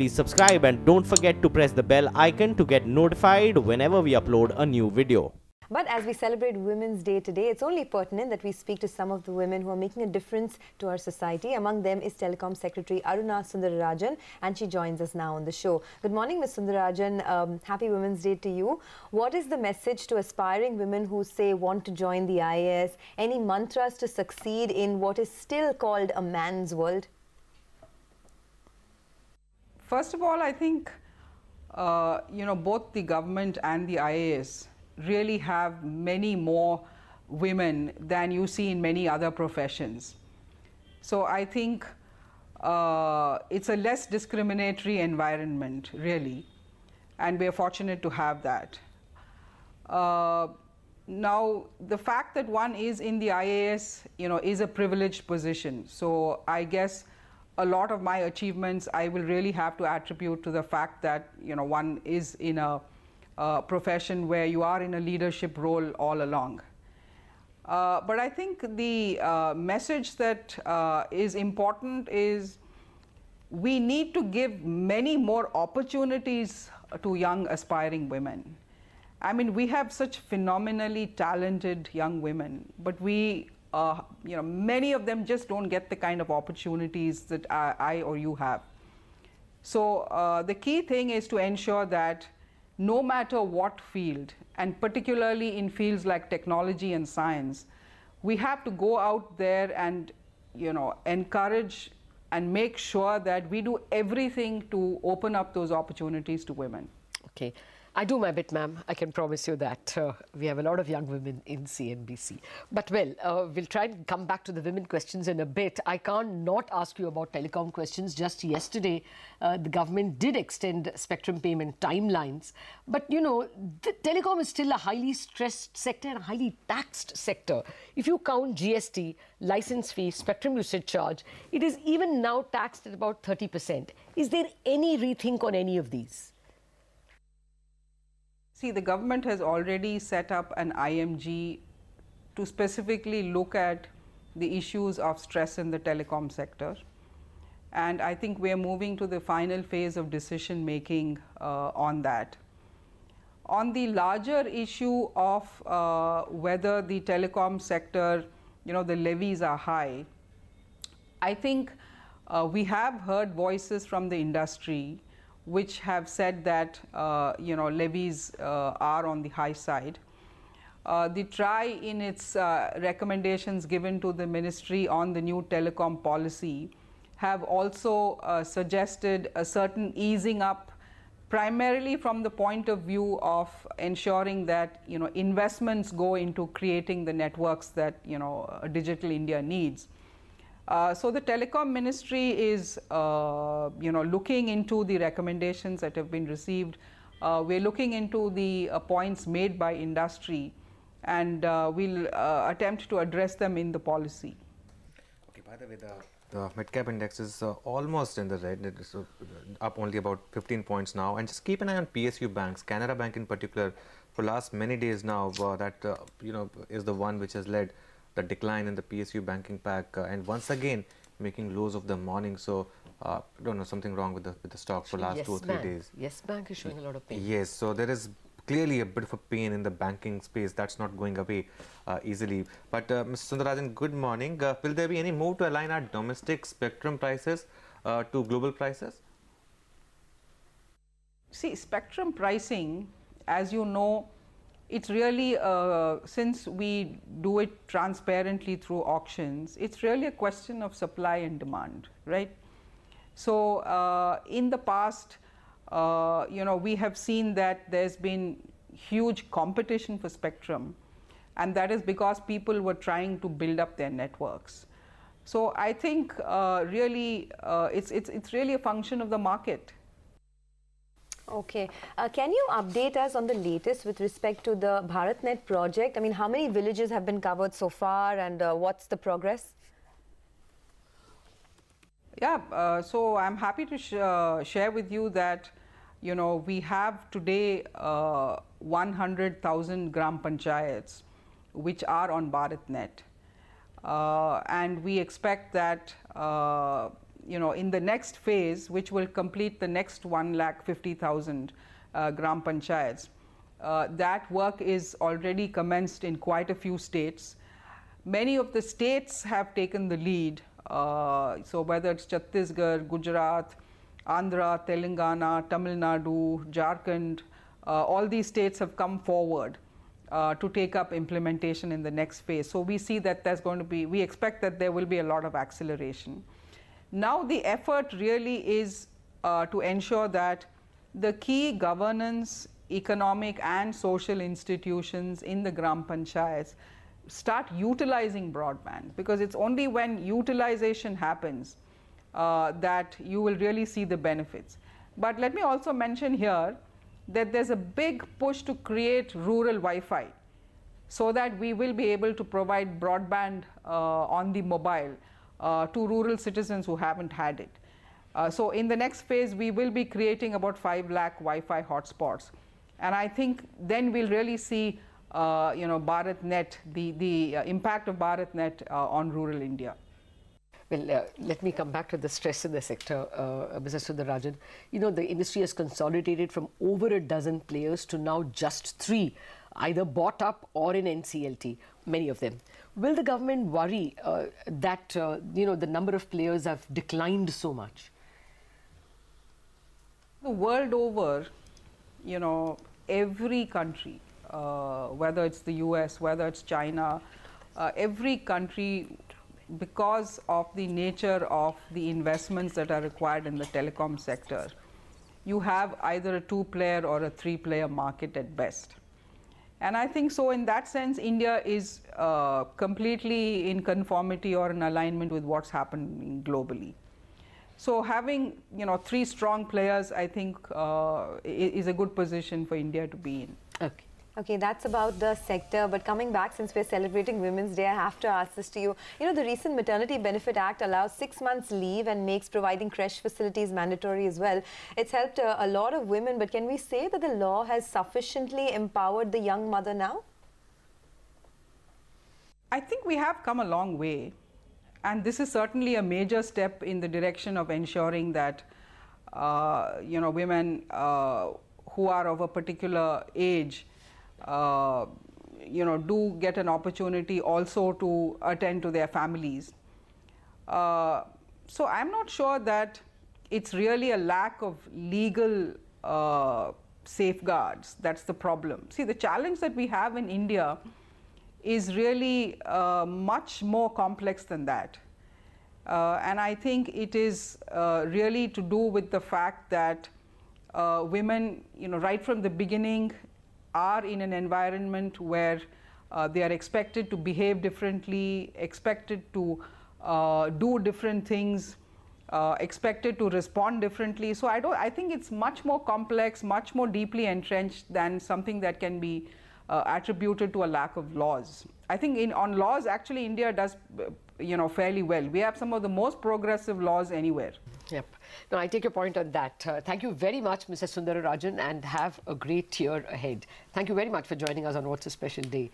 please subscribe and don't forget to press the bell icon to get notified whenever we upload a new video. But as we celebrate Women's Day today, it's only pertinent that we speak to some of the women who are making a difference to our society. Among them is Telecom Secretary Aruna Sundararajan, and she joins us now on the show. Good morning, Ms. Sundararajan. Happy Women's Day to you. What is the message to aspiring women who say want to join the IAS? Any mantras to succeed in what is still called a man's world? First of all, I think, both the government and the IAS really have many more women than you see in many other professions. So I think it's a less discriminatory environment, really, and we are fortunate to have that. Now, the fact that one is in the IAS, is a privileged position. So I guess a lot of my achievements I will really have to attribute to the fact that, one is in a profession where you are in a leadership role all along. But I think the message that is important is we need to give many more opportunities to young aspiring women. I mean, we have such phenomenally talented young women, but we, many of them just don't get the kind of opportunities that I or you have. So the key thing is to ensure that no matter what field, and particularly in fields like technology and science, we have to go out there and, encourage and make sure that we do everything to open up those opportunities to women. Okay. I do my bit, ma'am. I can promise you that. We have a lot of young women in CNBC. But, well, we'll try and come back to the women questions in a bit. I can't not ask you about telecom questions. Just yesterday, the government did extend spectrum payment timelines. But, the telecom is still a highly stressed sector and a highly taxed sector. If you count GST, license fee, spectrum usage charge, it is even now taxed at about 30%. Is there any rethink on any of these? See, the government has already set up an IMG to specifically look at the issues of stress in the telecom sector. And I think we are moving to the final phase of decision making on that. On the larger issue of whether the telecom sector, the levies are high, I think we have heard voices from the industry which have said that levies are on the high side. The TRAI, in its recommendations given to the ministry on the new telecom policy, have also suggested a certain easing up, primarily from the point of view of ensuring that investments go into creating the networks that digital India needs. So the telecom ministry is, looking into the recommendations that have been received. We're looking into the points made by industry, and we'll attempt to address them in the policy. Okay, by the way, the mid-cap index is almost in the red. It is up only about 15 points now. And just keep an eye on PSU banks, Canara Bank in particular, for last many days now, that is the one which has led the decline in the PSU banking pack, and once again making lows of the morning. So I don't know, something wrong with the stock for last 2 or 3 days. Yes, bank is showing a lot of pain. Yes, so there is clearly a bit of a pain in the banking space. That's not going away easily. But Mr. Sundararajan, good morning. Will there be any move to align our domestic spectrum prices to global prices? See, spectrum pricing, as you know, it's really, since we do it transparently through auctions, it's really a question of supply and demand, right? So in the past, we have seen that there's been huge competition for spectrum, and that is because people were trying to build up their networks. So I think really it's really a function of the market. Okay. Can you update us on the latest with respect to the BhartNet project? I mean, how many villages have been covered so far, and what's the progress? Yeah, so I'm happy to share with you that, we have today 100,000 gram panchayats which are on BhartNet. And we expect that, in the next phase, which will complete the next 1,50,000 gram panchayats, that work is already commenced in quite a few states. Many of the states have taken the lead. So whether it's Chhattisgarh, Gujarat, Andhra, Telangana, Tamil Nadu, Jharkhand, all these states have come forward to take up implementation in the next phase. So we see that there's going to be, we expect that there will be a lot of acceleration. Now the effort really is to ensure that the key governance, economic and social institutions in the Gram Panchayats start utilizing broadband, because it's only when utilization happens that you will really see the benefits. But let me also mention here that there's a big push to create rural Wi-Fi, so that we will be able to provide broadband on the mobile to rural citizens who haven't had it. So in the next phase, we will be creating about 5 lakh Wi-Fi hotspots. And I think then we'll really see BhartNet, the impact of BhartNet on rural India. Well, let me come back to the stress in the sector, Mr. Sundararajan. The industry has consolidated from over a dozen players to now just 3, either bought up or in NCLT, many of them. Will the government worry that, the number of players have declined so much? The world over, every country, whether it's the US, whether it's China, every country, because of the nature of the investments that are required in the telecom sector, you have either a 2-player or a 3-player market at best. And I think so in that sense, India is completely in conformity or in alignment with what's happening globally. So having 3 strong players, I think, is a good position for India to be in. Okay. Okay, that's about the sector. But coming back, since we're celebrating Women's Day, I have to ask this to you. The recent Maternity Benefit Act allows 6 months leave and makes providing creche facilities mandatory as well. It's helped a lot of women, but can we say that the law has sufficiently empowered the young mother now? I think we have come a long way. And this is certainly a major step in the direction of ensuring that, women who are of a particular age do get an opportunity also to attend to their families. So I'm not sure that it's really a lack of legal safeguards that's the problem. See, the challenge that we have in India is really much more complex than that. And I think it is really to do with the fact that women, right from the beginning, are in an environment where they are expected to behave differently, expected to do different things, expected to respond differently. So I think it's much more complex, much more deeply entrenched than something that can be attributed to a lack of laws. I think on laws, actually, India does fairly well. We have some of the most progressive laws anywhere. Yep. No, I take your point on that. Thank you very much, Mr. Sundararajan, and have a great year ahead. Thank you very much for joining us on What's a Special Day.